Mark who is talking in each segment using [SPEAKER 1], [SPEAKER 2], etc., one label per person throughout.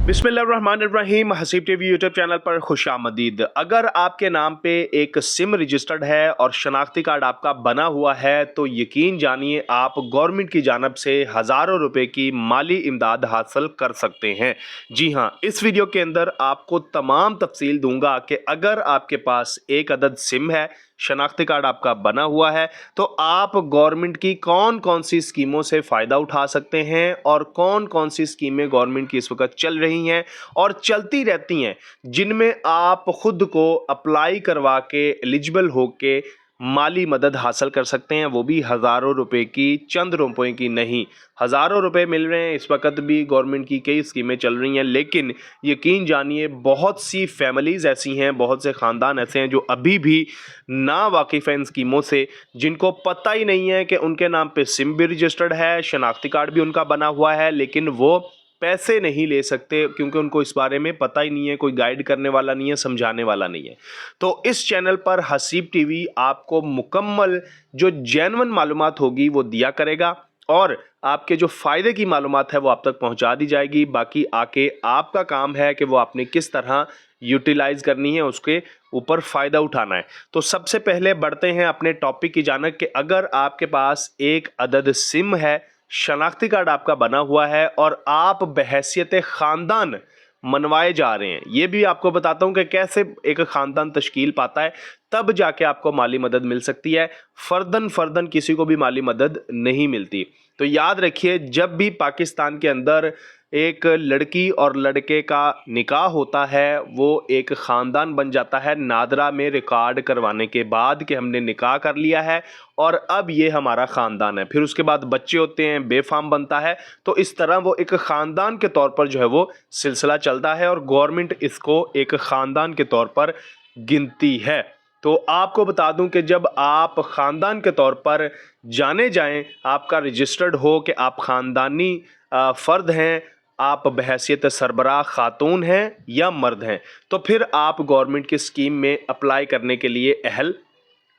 [SPEAKER 1] बिस्मिल्लाहिर्रहमानिर्रहीम। Haseeb TV YouTube channel पर खुशामदीद। अगर आपके नाम पे एक सिम रजिस्टर्ड है और शनाख्ती कार्ड आपका बना हुआ है तो यकीन जानिए आप गवर्नमेंट की जानब से हज़ारों रुपए की माली इमदाद हासिल कर सकते हैं। जी हाँ, इस वीडियो के अंदर आपको तमाम तफसील दूंगा कि अगर आपके पास एक अदद सिम है, शनाख्ती कार्ड आपका बना हुआ है, तो आप गवर्नमेंट की कौन कौन सी स्कीमों से फ़ायदा उठा सकते हैं और कौन कौन सी स्कीमें गवर्नमेंट की इस वक्त चल रही हैं और चलती रहती हैं, जिनमें आप खुद को अप्लाई करवा के एलिजिबल होके माली मदद हासिल कर सकते हैं, वो भी हज़ारों रुपए की, चंद रुपए की नहीं। हज़ारों रुपए मिल रहे हैं। इस वक्त भी गवर्नमेंट की कई स्कीमें चल रही हैं, लेकिन यकीन जानिए बहुत सी फैमिलीज़ ऐसी हैं, बहुत से ख़ानदान ऐसे हैं जो अभी भी ना वाकिफ़ हैं इन स्कीमों से, जिनको पता ही नहीं है कि उनके नाम पे सिम भी रजिस्टर्ड है, शनाख्ती कार्ड भी उनका बना हुआ है, लेकिन वो पैसे नहीं ले सकते क्योंकि उनको इस बारे में पता ही नहीं है, कोई गाइड करने वाला नहीं है, समझाने वाला नहीं है। तो इस चैनल पर हसीब टीवी आपको मुकम्मल जो जेन्युइन मालूमात होगी वो दिया करेगा और आपके जो फ़ायदे की मालूमात है वो आप तक पहुंचा दी जाएगी। बाकी आके आपका काम है कि वो आपने किस तरह यूटिलाइज़ करनी है, उसके ऊपर फ़ायदा उठाना है। तो सबसे पहले बढ़ते हैं अपने टॉपिक की जानब कि अगर आपके पास एक अदद सिम है, शनाख्ती कार्ड आपका बना हुआ है और आप बहैसियत ख़ानदान मनवाए जा रहे हैं, ये भी आपको बताता हूं कि कैसे एक ख़ानदान तश्कील पाता है, तब जाके आपको माली मदद मिल सकती है। फ़र्दन फ़र्दन किसी को भी माली मदद नहीं मिलती। तो याद रखिए, जब भी पाकिस्तान के अंदर एक लड़की और लड़के का निकाह होता है, वो एक ख़ानदान बन जाता है नादरा में रिकॉर्ड करवाने के बाद कि हमने निकाह कर लिया है और अब ये हमारा ख़ानदान है। फिर उसके बाद बच्चे होते हैं, बेफाम बनता है। तो इस तरह वो एक ख़ानदान के तौर पर जो है वो सिलसिला चलता है और गवर्नमेंट इसको एक ख़ानदान के तौर पर गिनती है। तो आपको बता दूं कि जब आप ख़ानदान के तौर पर जाने जाएं, आपका रजिस्टर्ड हो कि आप ख़ानदानी फ़र्द हैं, आप बहैसियत सरबराह खातून हैं या मर्द हैं, तो फिर आप गवर्नमेंट की स्कीम में अप्लाई करने के लिए अहल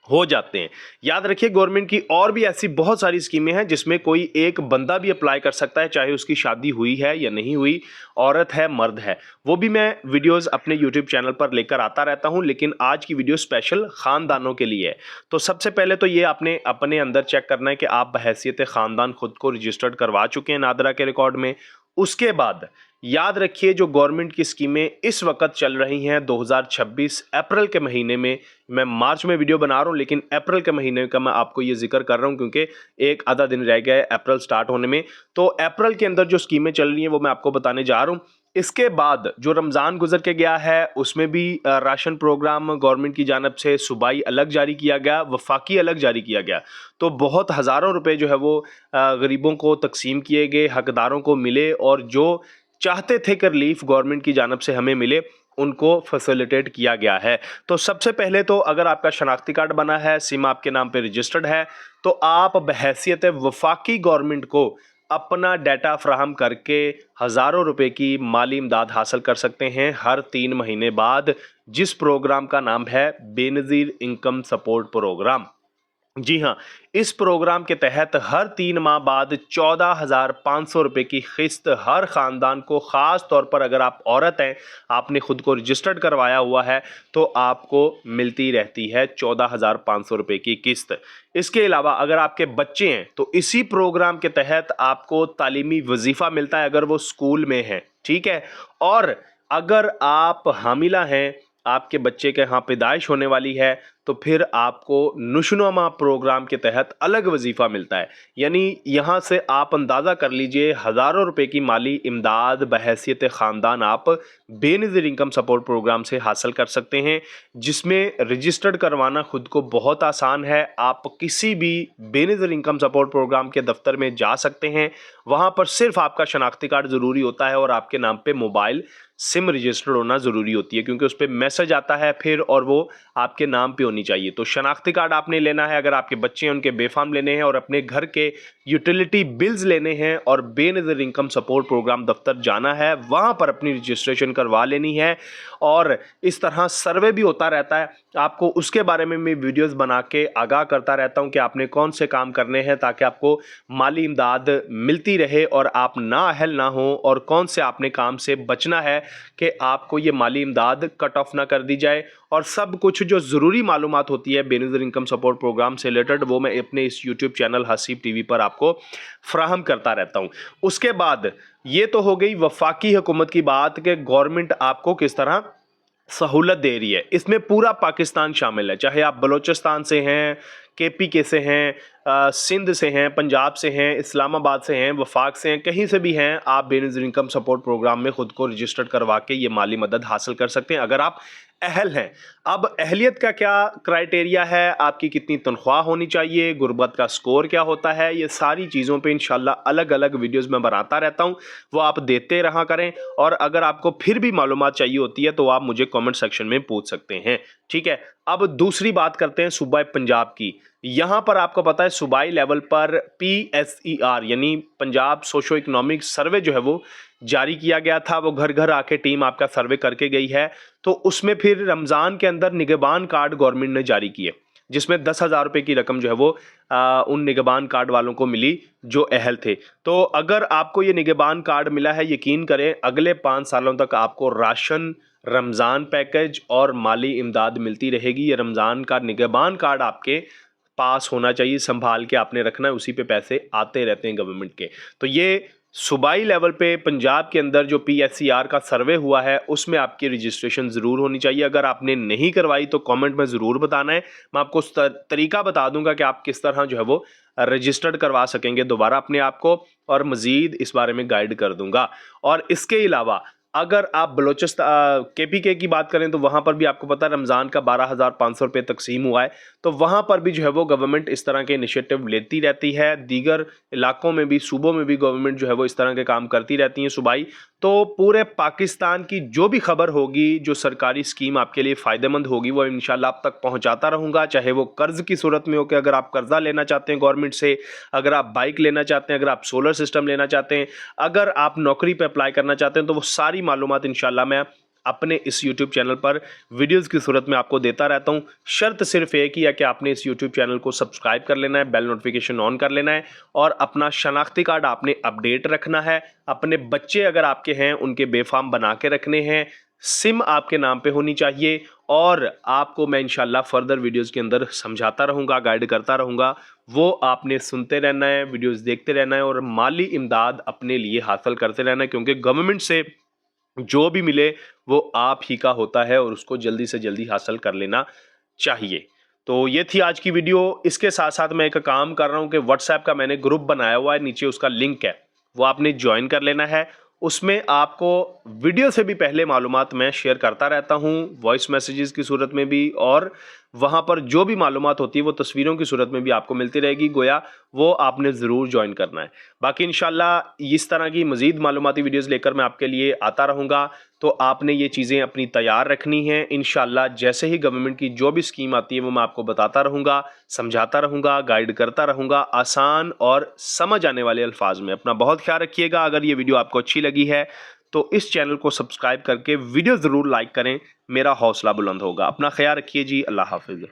[SPEAKER 1] हो जाते हैं। याद रखिए, गवर्नमेंट की और भी ऐसी बहुत सारी स्कीमें हैं जिसमें कोई एक बंदा भी अप्लाई कर सकता है, चाहे उसकी शादी हुई है या नहीं हुई, औरत है मर्द है। वो भी मैं वीडियोस अपने यूट्यूब चैनल पर लेकर आता रहता हूं, लेकिन आज की वीडियो स्पेशल ख़ानदानों के लिए है। तो सबसे पहले तो ये आपने अपने अंदर चेक करना है कि आप बहैसियत ख़ानदान खुद को रजिस्टर्ड करवा चुके हैं नादरा के रिकॉर्ड में। उसके बाद याद रखिए, जो गवर्नमेंट की स्कीमें इस वक्त चल रही हैं 2026 अप्रैल के महीने में, मैं मार्च में वीडियो बना रहा हूं लेकिन अप्रैल के महीने का मैं आपको ये जिक्र कर रहा हूं क्योंकि एक आधा दिन रह गया है अप्रैल स्टार्ट होने में। तो अप्रैल के अंदर जो स्कीमें चल रही हैं वो मैं आपको बताने जा रहा हूं। इसके बाद जो रमज़ान गुजर के गया है उसमें भी राशन प्रोग्राम गवर्नमेंट की जानब से सूबाई अलग जारी किया गया, वफाकी अलग जारी किया गया। तो बहुत हज़ारों रुपए जो है वो गरीबों को तकसीम किए गए, हकदारों को मिले और जो चाहते थे कि रिलीफ गवर्नमेंट की जानब से हमें मिले, उनको फैसिलिटेट किया गया है। तो सबसे पहले तो अगर आपका शनाख्ती कार्ड बना है, सिम आपके नाम पे रजिस्टर्ड है, तो आप बहैसियत वफाकी गवर्नमेंट को अपना डाटा फ्राहम करके हज़ारों रुपए की माली इमदाद हासिल कर सकते हैं हर 3 महीने बाद, जिस प्रोग्राम का नाम है बेनज़ीर इनकम सपोर्ट प्रोग्राम। जी हाँ, इस प्रोग्राम के तहत हर 3 माह बाद 14,500 रुपये की किस्त हर ख़ानदान को, ख़ास तौर पर अगर आप औरत हैं, आपने ख़ुद को रजिस्टर्ड करवाया हुआ है, तो आपको मिलती रहती है 14,500 रुपये की किस्त। इसके अलावा अगर आपके बच्चे हैं तो इसी प्रोग्राम के तहत आपको तालीमी वजीफ़ा मिलता है अगर वो स्कूल में है, ठीक है। और अगर आप हामिला हैं, आपके बच्चे के यहाँ पैदाइश होने वाली है, तो फिर आपको नुशनुमा प्रोग्राम के तहत अलग वजीफ़ा मिलता है। यानी यहाँ से आप अंदाज़ा कर लीजिए, हज़ारों रुपए की माली इमदाद बहैसियत ख़ानदान आप बेनज़ीर इनकम सपोर्ट प्रोग्राम से हासिल कर सकते हैं, जिसमें रजिस्टर्ड करवाना खुद को बहुत आसान है। आप किसी भी बेनज़ीर इनकम सपोर्ट प्रोग्राम के दफ्तर में जा सकते हैं, वहाँ पर सिर्फ आपका शनाख्ती कार्ड ज़रूरी होता है और आपके नाम पे मोबाइल सिम रजिस्टर्ड होना ज़रूरी होती है, क्योंकि उस पर मैसेज आता है फिर और वो आपके नाम पे होनी चाहिए। तो शनाख्ती कार्ड आपने लेना है, अगर आपके बच्चे हैं उनके बेफाम लेने हैं और अपने घर के यूटिलिटी बिल्स लेने हैं और बेनज़ीर इनकम सपोर्ट प्रोग्राम दफ्तर जाना है, वहाँ पर अपनी रजिस्ट्रेशन करवा लेनी है। और इस तरह सर्वे भी होता रहता है, आपको उसके बारे में मैं वीडियोस बना के आगाह करता रहता हूं कि आपने कौन से काम करने हैं ताकि आपको माली इमदाद मिलती रहे और आप नाअहल ना हो, और कौन से आपने काम से बचना है कि आपको ये माली इमदाद कट ऑफ ना कर दी जाए। और सब कुछ जो ज़रूरी मालूमात होती है बेनज़ीर इनकम सपोर्ट प्रोग्राम से रिलेटेड, वो मैं अपने इस यूट्यूब चैनल हसीब टीवी पर आपको फ्राहम करता रहता हूँ। उसके बाद ये तो हो गई वफाकी हुकूमत की बात कि गवर्नमेंट आपको किस तरह सहूलत दे रही है। इसमें पूरा पाकिस्तान शामिल है, चाहे आप बलूचिस्तान से हैं, KPK से हैं, सिंध से हैं, पंजाब से हैं, इस्लामाबाद से हैं, वफाक से हैं, कहीं से भी हैं, आप बेनज़ीर इनकम सपोर्ट प्रोग्राम में ख़ुद को रजिस्टर्ड करवा के ये माली मदद हासिल कर सकते हैं अगर आप अहल हैं। अब अहलियत का क्या क्राइटेरिया है, आपकी कितनी तनख्वाह होनी चाहिए, गुर्बत का स्कोर क्या होता है, ये सारी चीज़ों पे इंशाल्लाह अलग अलग वीडियोस में बनाता रहता हूँ, वो आप देते रहा करें। और अगर आपको फिर भी मालूमात चाहिए होती है तो आप मुझे कमेंट सेक्शन में पूछ सकते हैं, ठीक है। अब दूसरी बात करते हैं सूबा पंजाब की। यहाँ पर आपको पता है सूबाई लेवल पर PSER यानी पंजाब सोशो इकोनॉमिक सर्वे जो है वो जारी किया गया था। वो घर घर आके टीम आपका सर्वे करके गई है। तो उसमें फिर रमज़ान के अंदर निगहबान कार्ड गवर्नमेंट ने जारी किए, जिसमें 10,000 रुपये की रकम जो है वो उन निगहबान कार्ड वालों को मिली जो अहल थे। तो अगर आपको ये निगहबान कार्ड मिला है, यकीन करें अगले 5 सालों तक आपको राशन, रमज़ान पैकेज और माली इमदाद मिलती रहेगी। ये रमज़ान का निगहबान कार्ड आपके पास होना चाहिए, संभाल के आपने रखना है, उसी पे पैसे आते रहते हैं गवर्नमेंट के। तो ये सूबाई लेवल पे पंजाब के अंदर जो PSER का सर्वे हुआ है उसमें आपकी रजिस्ट्रेशन ज़रूर होनी चाहिए। अगर आपने नहीं करवाई तो कमेंट में ज़रूर बताना है, मैं आपको तरीका बता दूंगा कि आप किस तरह जो है वो रजिस्टर्ड करवा सकेंगे दोबारा अपने आप को, और मज़ीद इस बारे में गाइड कर दूंगा। और इसके अलावा अगर आप बलोचिस्तान KPK की बात करें तो वहाँ पर भी आपको पता है रमज़ान का 12,500 रुपये तकसीम हुआ है। तो वहाँ पर भी जो है वो गवर्नमेंट इस तरह के इनिशिएटिव लेती रहती है। दीगर इलाकों में भी, सूबों में भी गवर्नमेंट जो है वो इस तरह के काम करती रहती हैं सूबाई। तो पूरे पाकिस्तान की जो भी खबर होगी, जो सरकारी स्कीम आपके लिए फ़ायदेमंद होगी, वो इंशाल्लाह आप तक पहुँचाता रहूँगा। चाहे वो कर्ज़ की सूरत में हो कि अगर आप कर्ज़ा लेना चाहते हैं गवर्नमेंट से, अगर आप बाइक लेना चाहते हैं, अगर आप सोलर सिस्टम लेना चाहते हैं, अगर आप नौकरी पर अप्लाई करना चाहते हैं, तो वो सारी मालूमात इंशाल्लाह मैं अपने इस YouTube चैनल पर वीडियोस की सूरत में आपको देता रहता हूं। शर्त सिर्फ एक ही है कि आपने इस YouTube चैनल को सब्सक्राइब कर लेना है, बेल नोटिफिकेशन ऑन कर लेना है, और अपना शनाख्ती कार्ड आपने अपडेट रखना है। अपने बच्चे अगर आपके हैं उनके बेफाम बना के रखने हैं, सिम आपके नाम पे होनी चाहिए, और आपको मैं इंशाल्लाह फर्दर वीडियोस के अंदर समझाता रहूँगा, गाइड करता रहूँगा। वो आपने सुनते रहना है, वीडियोस देखते रहना है, और माली इमदाद अपने लिए हासिल करते रहना है, क्योंकि गवर्नमेंट से जो भी मिले वो आप ही का होता है और उसको जल्दी से जल्दी हासिल कर लेना चाहिए। तो ये थी आज की वीडियो। इसके साथ साथ मैं एक काम कर रहा हूँ कि व्हाट्सएप का मैंने ग्रुप बनाया हुआ है, नीचे उसका लिंक है, वो आपने ज्वाइन कर लेना है। उसमें आपको वीडियो से भी पहले मालूमात मैं शेयर करता रहता हूँ, वॉइस मैसेजेस की सूरत में भी, और वहाँ पर जो भी मालूमात होती है वो तस्वीरों की सूरत में भी आपको मिलती रहेगी। गोया वो आपने ज़रूर ज्वाइन करना है। बाकी इंशाल्लाह इस तरह की मज़ीद मालूमाती वीडियोज़ लेकर मैं आपके लिए आता रहूँगा। तो आपने ये चीज़ें अपनी तैयार रखनी हैं। इंशाल्लाह जैसे ही गवर्नमेंट की जो भी स्कीम आती है वो मैं आपको बताता रहूँगा, समझाता रहूँगा, गाइड करता रहूँगा, आसान और समझ आने वाले अल्फाज में। अपना बहुत ख्याल रखिएगा। अगर ये वीडियो आपको अच्छी लगी है तो इस चैनल को सब्सक्राइब करके वीडियो ज़रूर लाइक करें, मेरा हौसला बुलंद होगा। अपना ख्याल रखिए जी, अल्लाह हाफिज़।